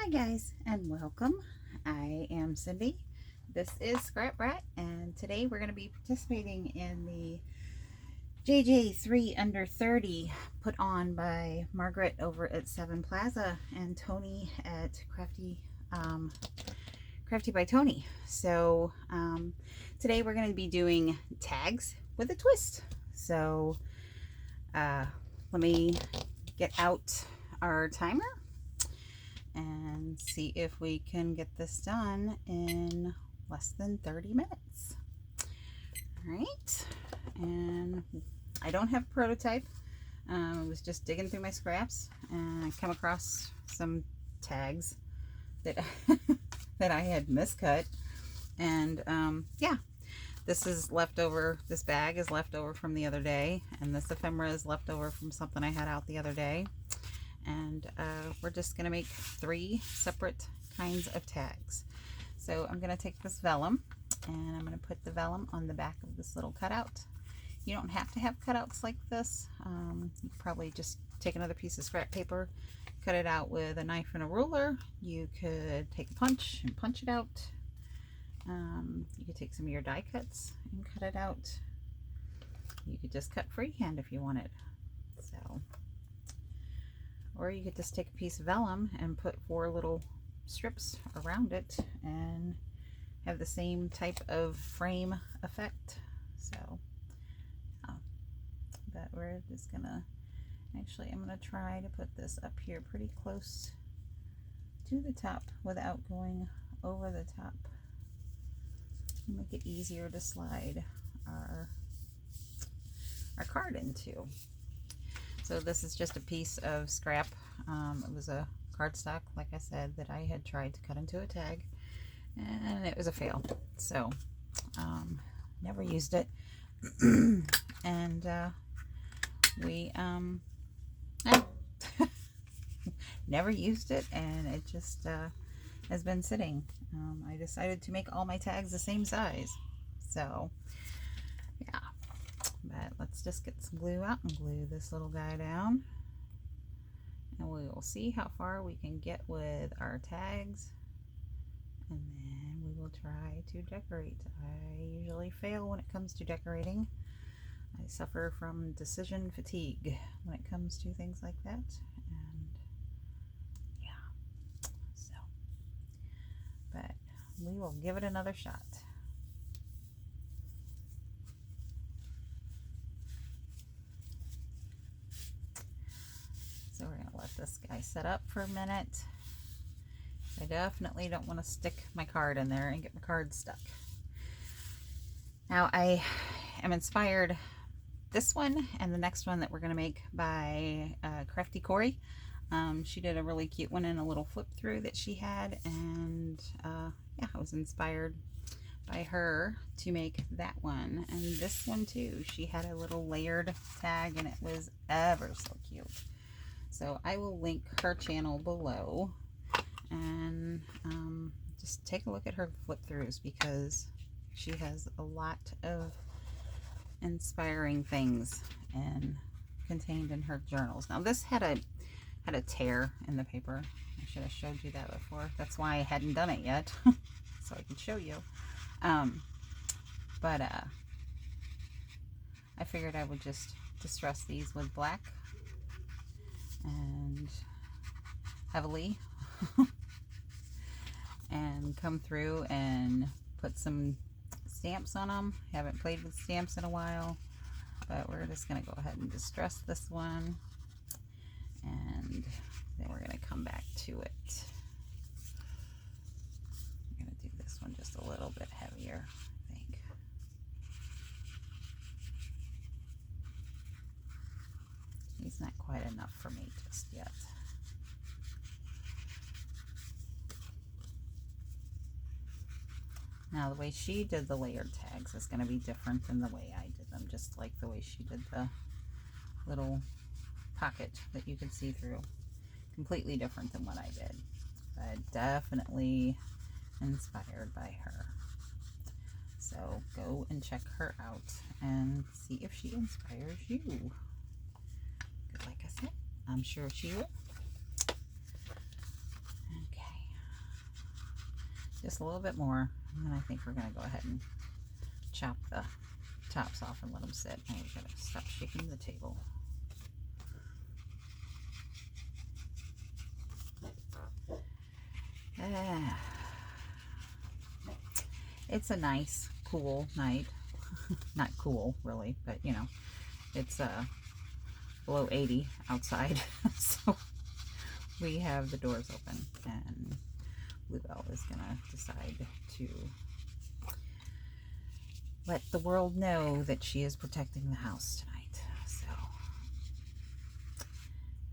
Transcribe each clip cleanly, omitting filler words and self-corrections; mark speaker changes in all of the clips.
Speaker 1: Hi guys, and welcome. I am Cindy. This is Scrap Rat, and today we're going to be participating in the JJ3 Under 30 put on by Margaret over at Seven Plaza and Tony at Crafty by Tony. So today we're going to be doing tags with a twist. So let me get out our timer and see if we can get this done in less than 30 minutes. All right, and I don't have a prototype. I was just digging through my scraps and I come across some tags that that I had miscut, and yeah, this is leftover. This bag is left over from the other day, and this ephemera is left over from something I had out the other day. And we're just going to make 3 separate kinds of tags. So I'm going to take this vellum and I'm going to put the vellum on the back of this little cutout. You don't have to have cutouts like this. You could probably just take another piece of scrap paper, cut it out with a knife and a ruler. You could take a punch and punch it out. You could take some of your die cuts and cut it out. You could just cut freehand if you wanted. So, or you could just take a piece of vellum and put 4 little strips around it and have the same type of frame effect. So, but we're just gonna, actually I'm gonna try to put this up here pretty close to the top without going over the top. Make it easier to slide our card into. So this is just a piece of scrap. It was a cardstock, like I said, that I had tried to cut into a tag, and it was a fail. So never used it, and we never used it, and it just has been sitting. I decided to make all my tags the same size. So yeah. But let's just get some glue out and glue this little guy down, and we will see how far we can get with our tags, and then we will try to decorate. I usually fail when it comes to decorating. I suffer from decision fatigue when it comes to things like that, and yeah, so, but we will give it another shot. So we're going to let this guy set up for a minute. I definitely don't want to stick my card in there and get my card stuck. Now I am inspired, this one and the next one that we're going to make, by Crafty Corey. She did a really cute one in a little flip through that she had, and yeah, I was inspired by her to make that one. And this one too, she had a little layered tag and it was ever so cute. So I will link her channel below, and just take a look at her flip throughs, because she has a lot of inspiring things contained in her journals. Now this had a tear in the paper. I should have showed you that before. That's why I hadn't done it yet, so I could show you. But I figured I would just distress these with black and heavily and come through and put some stamps on them. Haven't played with stamps in a while, but we're just going to go ahead and distress this one, and then we're going to come back to it. I'm going to do this one just a little bit heavier, I think. He's not quite enough for me just yet. Now the way she did the layered tags is going to be different than the way I did them, just like the way she did the little pocket that you could see through. Completely different than what I did, but definitely inspired by her. So go and check her out and see if she inspires you. Like I said, I'm sure she will. Okay. Just a little bit more, and then I think we're going to go ahead and chop the tops off and let them sit. I gotta stop shaking the table. It's a nice, cool night. Not cool, really, but you know, it's below 80 outside, so we have the doors open, and Bluebell is gonna decide to let the world know that she is protecting the house tonight. So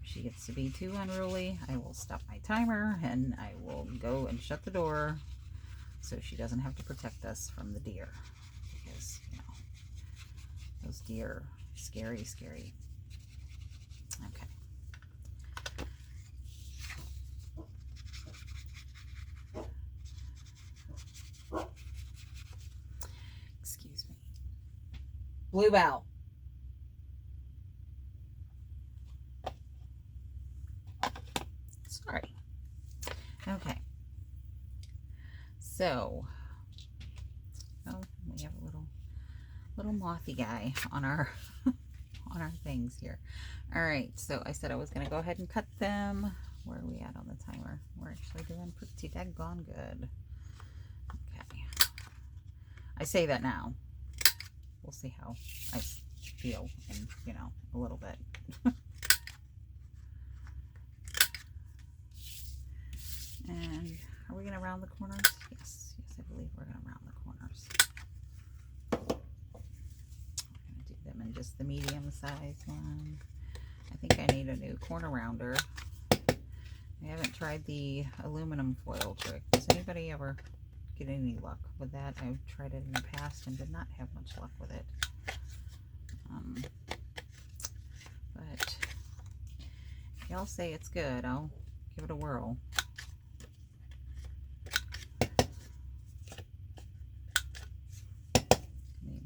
Speaker 1: if she gets to be too unruly, I will stop my timer and I will go and shut the door so she doesn't have to protect us from the deer, because you know, those deer, scary, scary. Okay. Excuse me. Bluebell. Sorry. Okay. So, oh, we have a little mothy guy on our on our things here. All right. So I said I was going to go ahead and cut them. Where are we at on the timer? We're actually doing pretty daggone good. Okay. I say that now. We'll see how I feel in, you know, a little bit. And are we going to round the corners? Yes. Yes, I believe we're going to round the corners. We're going to do them in just the medium size one. I think I need a new corner rounder. I haven't tried the aluminum foil trick. Does anybody ever get any luck with that? I've tried it in the past and did not have much luck with it. But if y'all say it's good, I'll give it a whirl.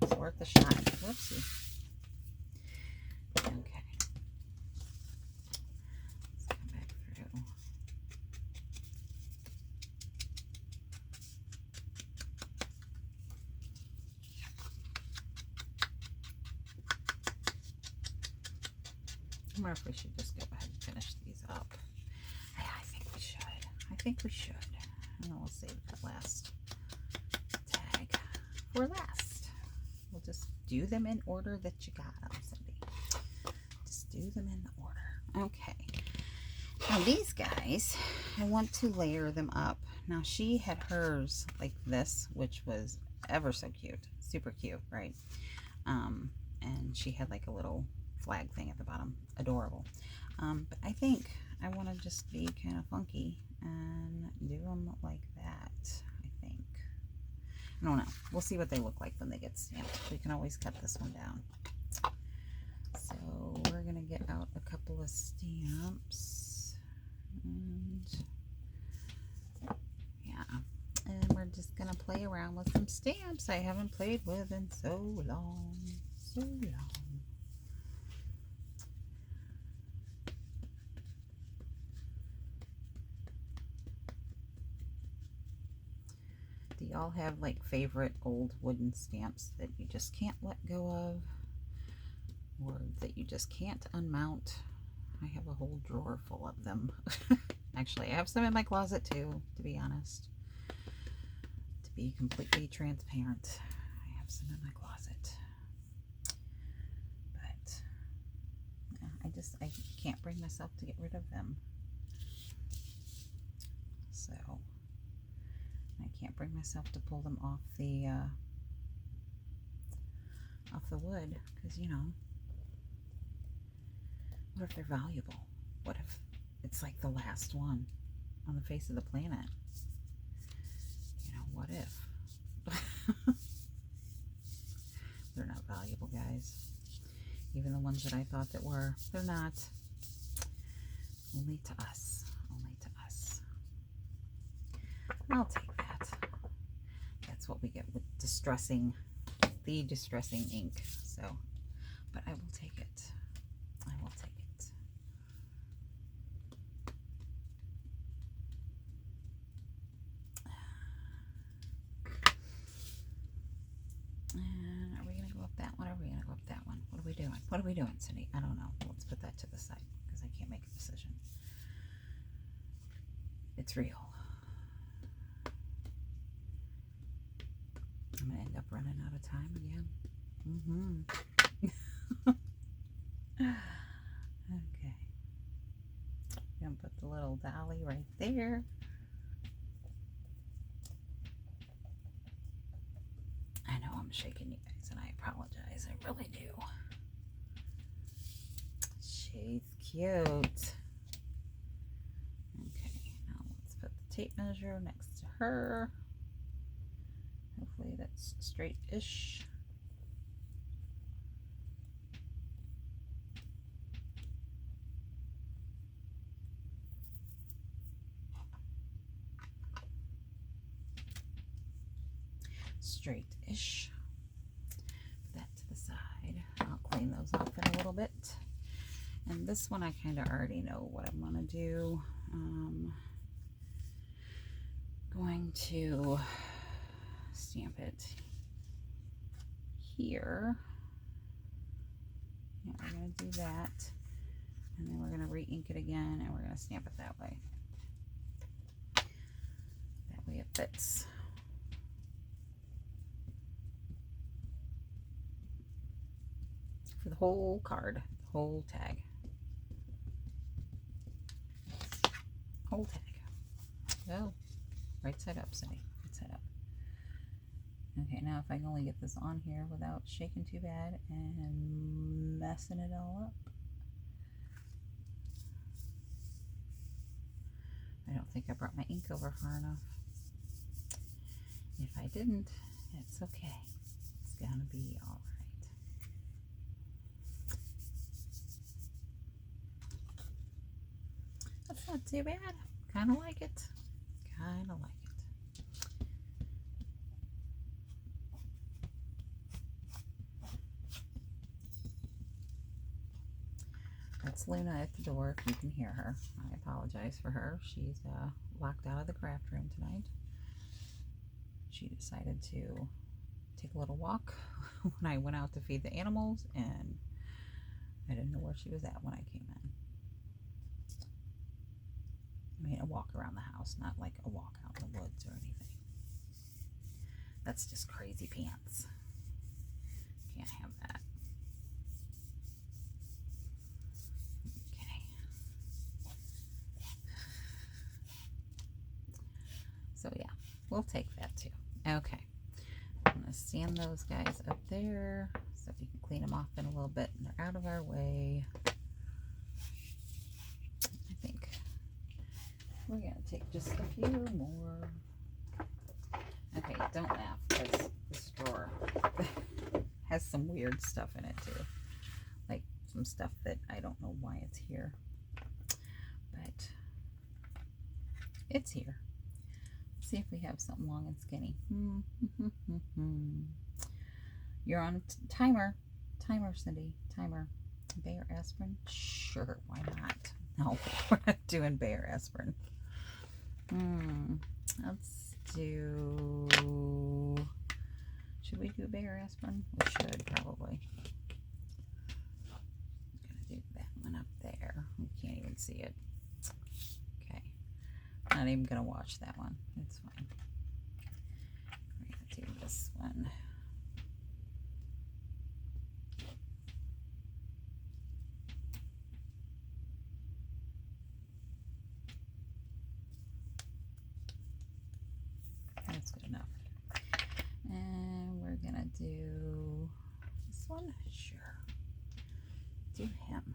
Speaker 1: It's worth a shot. Whoopsie. Okay. Let's come back through. I wonder if we should just go ahead and finish these up. Yeah, I think we should. I think we should. And then we'll save that last tag for last. We'll just do them in order that you got them, Cindy. Just do them in order. Okay. Now these guys, I want to layer them up. Now she had hers like this, which was ever so cute. Super cute, right? And she had like a little flag thing at the bottom. Adorable. But I think I want to just be kind of funky and do them like that, I think. I don't know. We'll see what they look like when they get stamped. We can always cut this one down. So we're going to get out a couple of stamps. And yeah. And we're just going to play around with some stamps I haven't played with in so long. So long. Do y'all have like favorite old wooden stamps that you just can't let go of, or that you just can't unmount? I have a whole drawer full of them. Actually, I have some in my closet too, to be honest. To be completely transparent, I have some in my closet. But I can't bring myself to get rid of them. So I can't bring myself to pull them off the wood, because you know, what if they're valuable? What if it's like the last one on the face of the planet? You know, what if? They're not valuable, guys. Even the ones that I thought that were, they're not. Only to us. Only to us. I'll take that. That's what we get with distressing, the distressing ink. So, but I will take it. I will take it. What are we doing, Cindy? I don't know. Let's put that to the side because I can't make a decision. It's real. I'm going to end up running out of time again. Okay. I'm going to put the little dolly right there. I know I'm shaking you guys, and I apologize. I really do. She's cute. Okay, now let's put the tape measure next to her. Hopefully that's straight-ish. Straight-ish. Put that to the side. I'll clean those off in a little bit. And this one I kind of already know what I'm going to do. Going to stamp it here. Yeah, we're going to do that. And then we're going to re-ink it again, and we're going to stamp it that way. That way it fits. For the whole card, the whole tag. Whole tag. Oh, right side up, Cindy. Right side up. Okay, now if I can only get this on here without shaking too bad and messing it all up. I don't think I brought my ink over far enough. If I didn't, it's okay. It's gonna be all right. That's not too bad. Kind of like it. Kind of like it. That's Luna at the door if you can hear her. I apologize for her. She's locked out of the craft room tonight. She decided to take a little walk when I went out to feed the animals, and I didn't know where she was at when I came in. I mean, a walk around the house, not like a walk out in the woods or anything. That's just crazy pants. Can't have that. Okay. So yeah, we'll take that too. Okay. I'm going to stand those guys up there so we can clean them off in a little bit and they're out of our way. I think we're going to take just a few more. Okay, don't laugh because this drawer has some weird stuff in it too. Like some stuff that I don't know why it's here. But it's here. Let's see if we have something long and skinny. You're on timer. Timer, Cindy. Timer. Bayer aspirin? Sure, why not? No, we're not doing Bayer aspirin. Let's do... Should we do Bayer aspirin? We should, probably. I'm going to do that one up there. You can't even see it. Okay. Not even going to watch that one. It's fine. We're going to do this one. That's good enough. And we're going to do this one. Sure. Do him.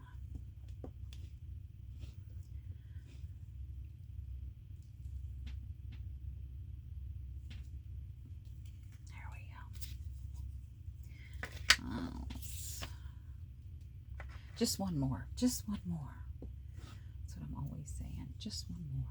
Speaker 1: There we go. Just one more. Just one more. That's what I'm always saying. Just one more.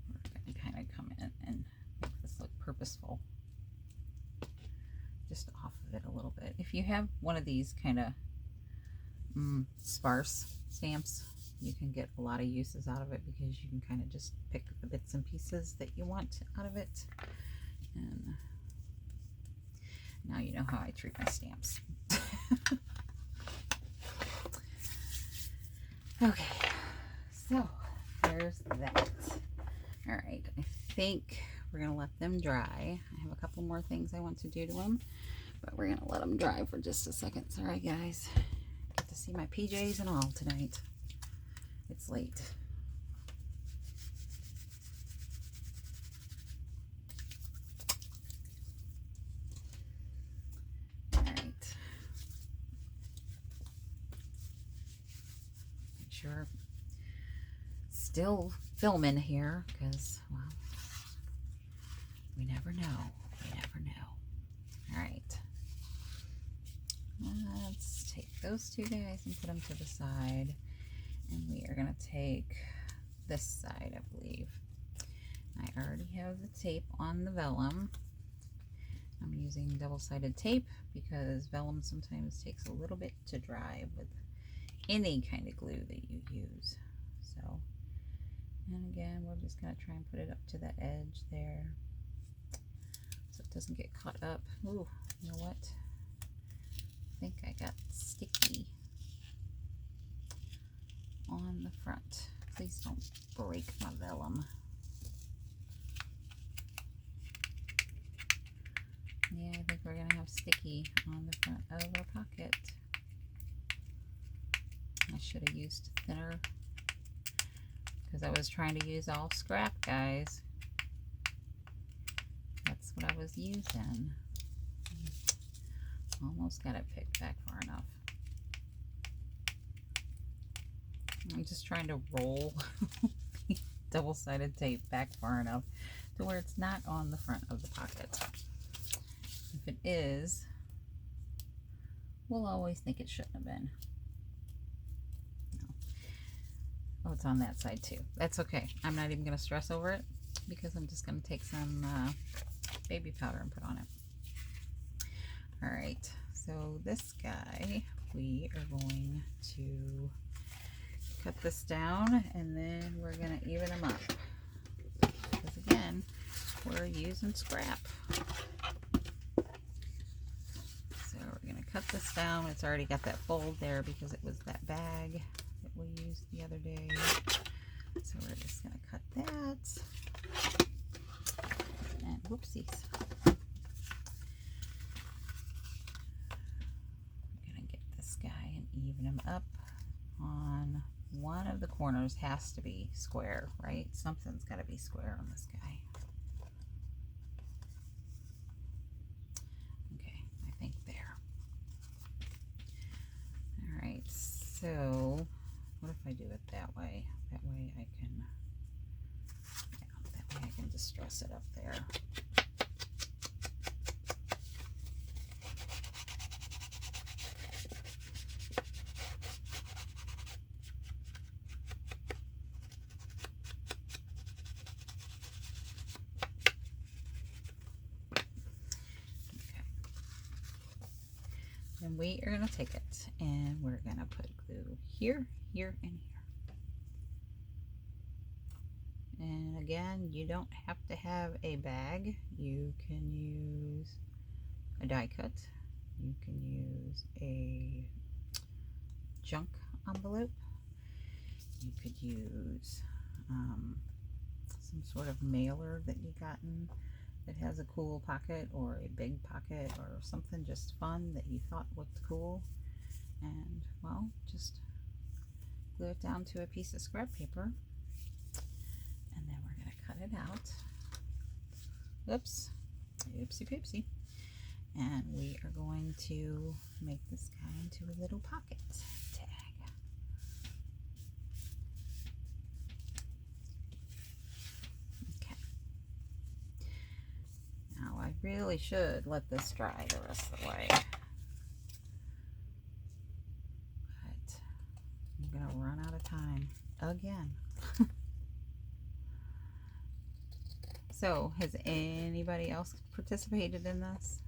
Speaker 1: We're going to kind of come in and make this look purposeful. it a little bit. If you have one of these kind of sparse stamps, you can get a lot of uses out of it because you can kind of just pick the bits and pieces that you want out of it. And now you know how I treat my stamps. Okay, so there's that. All right, I think we're gonna let them dry. I have a couple more things I want to do to them, but we're gonna let them dry for just a second. Sorry guys, get to see my PJs and all tonight. It's late. All right. Make sure still filming here because, well, we never know. We never know. All right. Let's take those two guys and put them to the side. And we are going to take this side, I believe. I already have the tape on the vellum. I'm using double-sided tape because vellum sometimes takes a little bit to dry with any kind of glue that you use. So, and again, we're just going to try and put it up to the edge there so it doesn't get caught up. Ooh, you know what? I think I got sticky on the front. Please don't break my vellum. Yeah, I think we're going to have sticky on the front of our pocket. I should have used thinner because I was trying to use all scrap, guys. That's what I was using. Almost got it picked back far enough. I'm just trying to roll double-sided tape back far enough to where it's not on the front of the pocket. If it is, we'll always think it shouldn't have been. No. Oh, it's on that side too. That's okay. I'm not even going to stress over it because I'm just going to take some baby powder and put on it. All right, so this guy, we are going to cut this down and then we're going to even them up because again, we're using scrap. So we're going to cut this down. It's already got that fold there because it was that bag that we used the other day. So we're just going to cut that. And whoopsies. We're going to get this guy and even him up on one of the corners. Has to be square, right? Something's got to be square on this guy. Okay, I think there. All right, so what if I do it that way? That way I can, yeah, that way I can just dress it up there. And we are going to take it and we're going to put glue here, here, and here. And again, you don't have to have a bag. You can use a die cut. You can use a junk envelope. You could use some sort of mailer that you've gotten that has a cool pocket or a big pocket or something just fun that you thought looked cool, and well, just glue it down to a piece of scrap paper and then we're going to cut it out. Oops, oopsie poopsie. And we are going to make this guy into a little pocket tag. I really should let this dry the rest of the way, but I'm gonna run out of time again. So has anybody else participated in this?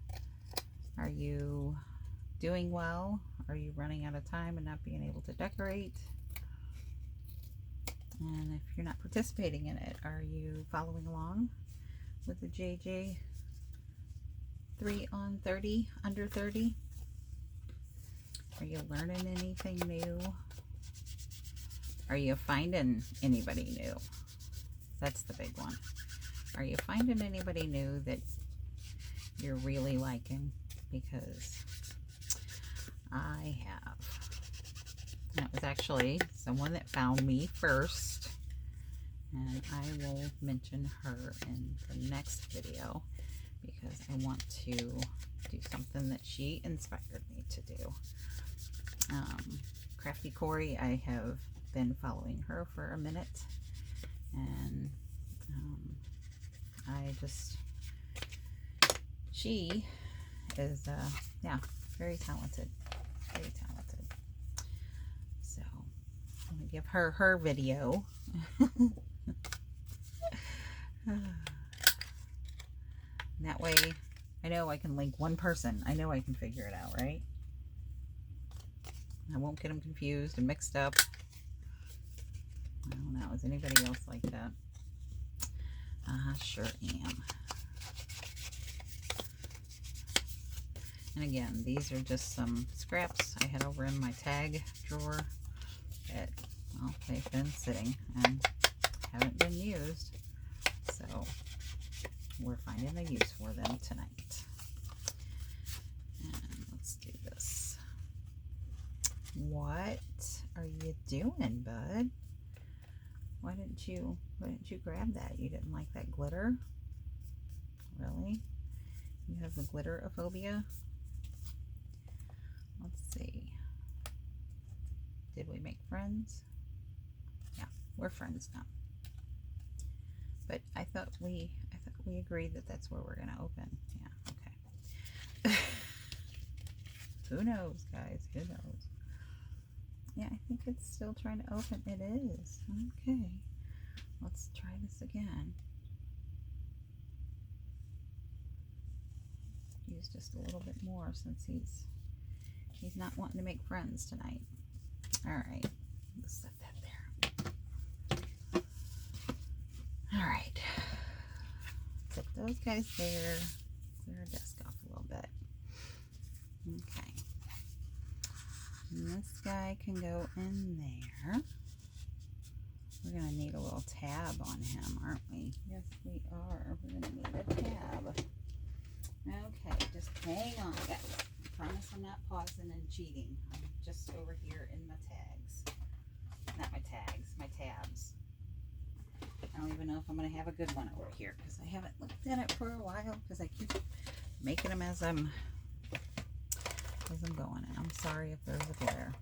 Speaker 1: Are you doing well? Are you running out of time and not being able to decorate? And if you're not participating in it, are you following along with the JJ 3 on 30, under 30? Are you learning anything new? Are you finding anybody new? That's the big one. Are you finding anybody new that you're really liking? Because I have. And it was actually someone that found me first, and I will mention her in the next video because I want to do something that she inspired me to do. Crafty Corey, I have been following her for a minute, and she is yeah, very talented, very talented. So I'm gonna give her her video. That way I know I can link one person. I know I can figure it out, right? I won't get them confused and mixed up. I don't know. Is anybody else like that? I sure am. And again, these are just some scraps I had over in my tag drawer that, well, they've been sitting and haven't been used. So we're finding a use for them tonight. And let's do this. What are you doing, bud? Why didn't you grab that? You didn't like that glitter? Really? You have the glitter-ophobia? Let's see. Did we make friends? Yeah, we're friends now. But I thought we agreed that that's where we're gonna open. Yeah, okay. Who knows, guys? Who knows? Yeah, I think it's still trying to open. It is. Okay. Let's try this again. Use just a little bit more since he's not wanting to make friends tonight. All right. Let's set that there. All right. Set those guys there. Clear our desk off a little bit. Okay. And this guy can go in there. We're going to need a little tab on him, aren't we? Yes, we are. We're going to need a tab. Okay, just hang on, guys. I promise I'm not pausing and cheating. I'm just over here in my tags. Not my tags, my tabs. I don't even know if I'm going to have a good one over here because I haven't looked at it for a while because I keep making them as I'm going. And I'm sorry if there's a glare.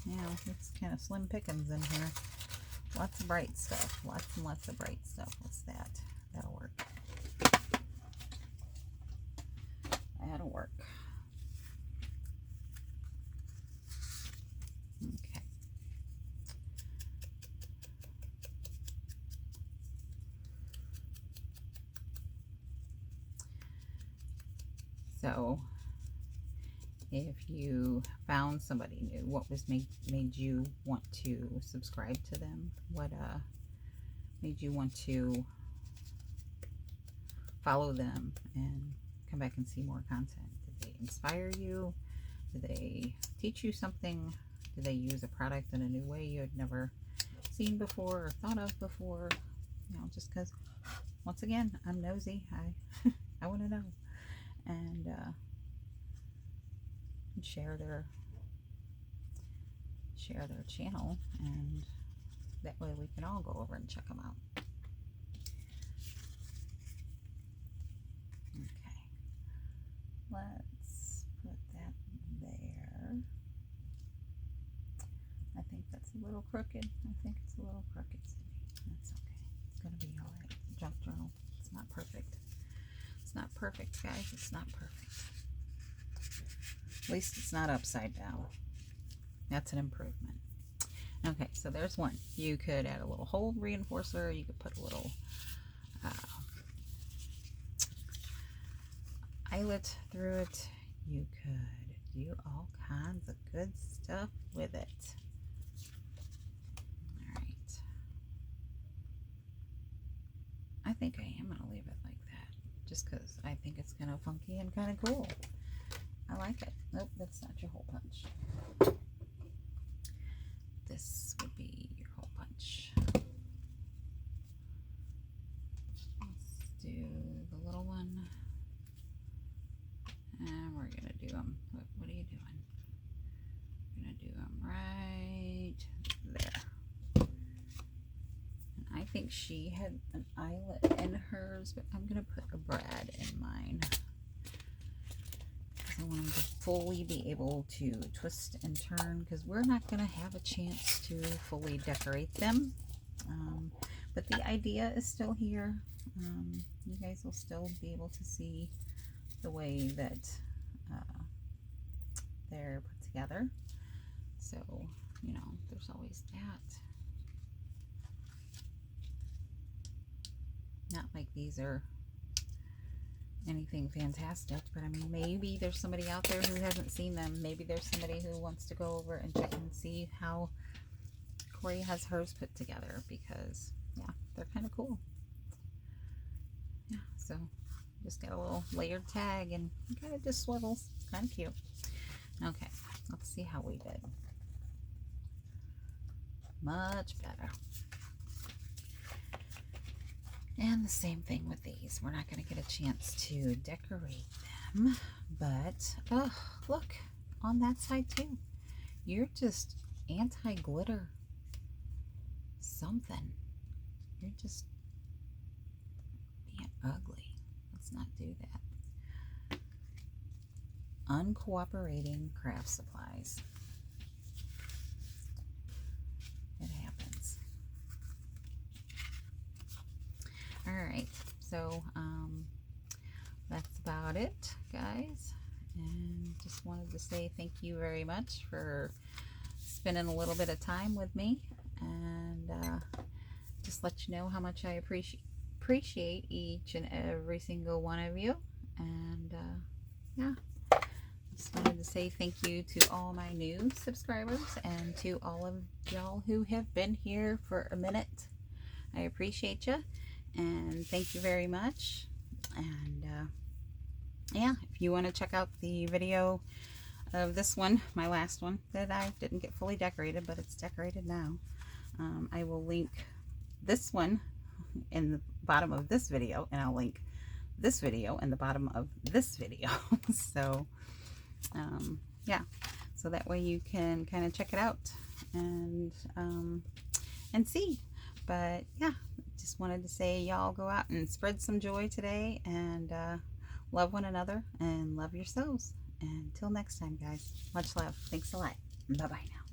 Speaker 1: Yeah, it's kind of slim pickings in here. Lots of bright stuff. Lots and lots of bright stuff. What's that? That'll work. That'll work. Okay. So, if you found somebody new, what was made you want to subscribe to them? What made you want to follow them and come back and see more content? Did they inspire you? Did they teach you something? Did they use a product in a new way you had never seen before or thought of before? You know, just because, once again, I'm nosy. I want to know. And share their channel, and that way we can all go over and check them out. Okay, let's put that there. I think that's a little crooked. That's okay. It's gonna be all right. Junk journal. It's not perfect. It's not perfect, guys. It's not perfect. At least it's not upside down. That's an improvement. Okay, so there's one. You could add a little hole reinforcer. You could put a little eyelet through it, you could do all kinds of good stuff with it. All right. I think I am going to leave it like that just because I think it's kind of funky and kind of cool. I like it. Nope, that's not your hole punch. This would be your hole punch. Let's do the little one. And we're going to do them. What are you doing? We're going to do them right there. And I think she had an eyelet in hers, but I'm going to put a brad in mine. I want them to fully be able to twist and turn because we're not going to have a chance to fully decorate them. But the idea is still here. You guys will still be able to see the way that they're put together. So, you know, there's always that. Not like these are anything fantastic, but I mean, maybe there's somebody out there who hasn't seen them. Maybe there's somebody who wants to go over and check and see how Corey has hers put together, because yeah, they're kind of cool. Yeah, so just got a little layered tag and it kind of just swivels. Kind of cute. Okay, let's see how we did. Much better. And the same thing with these. We're not going to get a chance to decorate them, but oh, look on that side too. You're just anti-glitter something. You're just being ugly. Let's not do that. Uncooperating craft supplies. It happens. All right, so that's about it, guys, and just wanted to say thank you very much for spending a little bit of time with me, and just let you know how much I appreciate each and every single one of you. And yeah, just wanted to say thank you to all my new subscribers and to all of y'all who have been here for a minute. I appreciate you. And thank you very much. And yeah, if you want to check out the video of this one, my last one that I didn't get fully decorated, but it's decorated now, I will link this one in the bottom of this video, and I'll link this video in the bottom of this video. So yeah, so that way you can kind of check it out and see. But yeah, just wanted to say y'all go out and spread some joy today, and love one another and love yourselves. Until next time, guys, much love. Thanks a lot. Bye bye now.